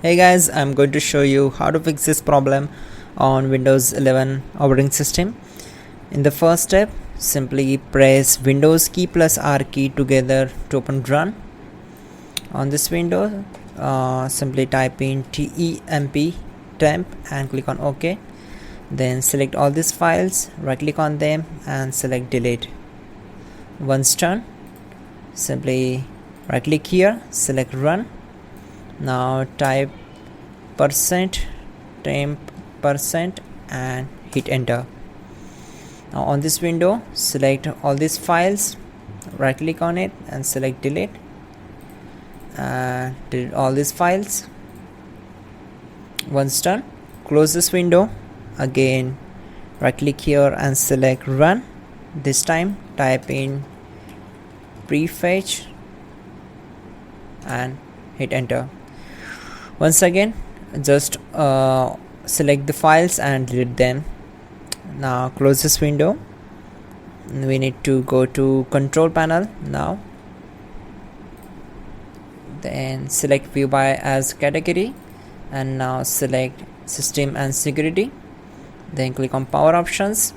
Hey guys, I'm going to show you how to fix this problem on Windows 11 operating system. In the first step, simply press Windows key plus R key together to open Run. On this window, simply type in temp and click on OK. Then select all these files, right click on them and select Delete. Once done, simply right click here, select Run. Now type %temp% and hit enter. Now on this window, select all these files, right click on it and select delete. Delete all these files. Once done, close this window. Again, right click here and select Run. This time type in prefetch and hit enter. Once again, just select the files and delete them. Now close this window. We need to go to control panel now. Then select view by as category and now select system and security. Then click on power options,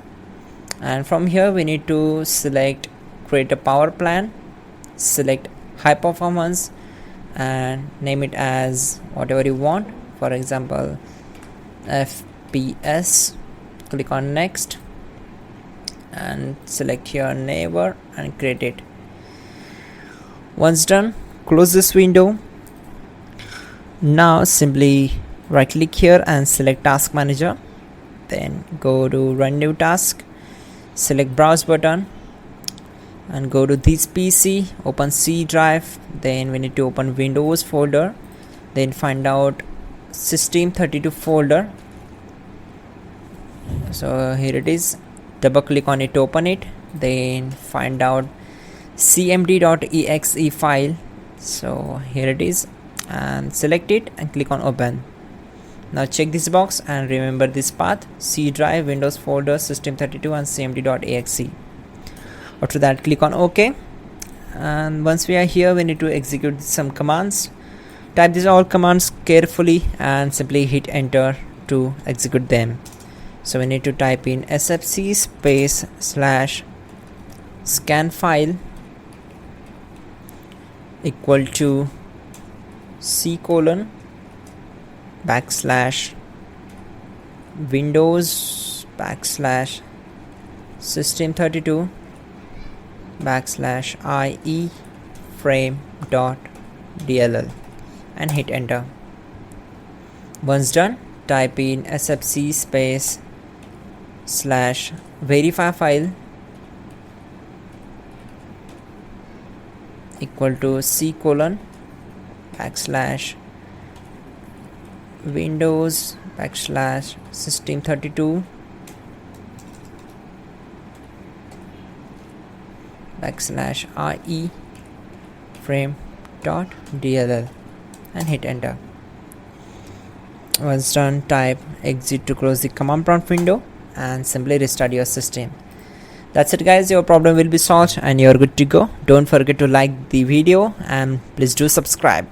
and from here we need to select create a power plan, select high performance and name it as whatever you want, for example FPS. Click on next and select here neighbor and create it. Once done, close this window. Now simply right click here and select task manager, then go to run new task, select browse button and go to this PC, open C drive. Then we need to open Windows folder, then find out system32 folder. So here it is, double click on it to open it, then find out cmd.exe file. So here it is and select it and click on open. Now check this box and remember this path: C drive, Windows folder, system32 and cmd.exe. After that, click on OK, and once we are here, we need to execute some commands. Type these all commands carefully and simply hit enter to execute them. So we need to type in sfc space / scan file equal to c : /windows /system32 /ie frame.dll and hit enter. Once done, type in sfc space / verify file equal to c : /windows /system32 /ie frame.dll and hit enter. Once done, type exit to close the command prompt window and simply restart your system. That's it guys, your problem will be solved and you're good to go. Don't forget to like the video and please do subscribe.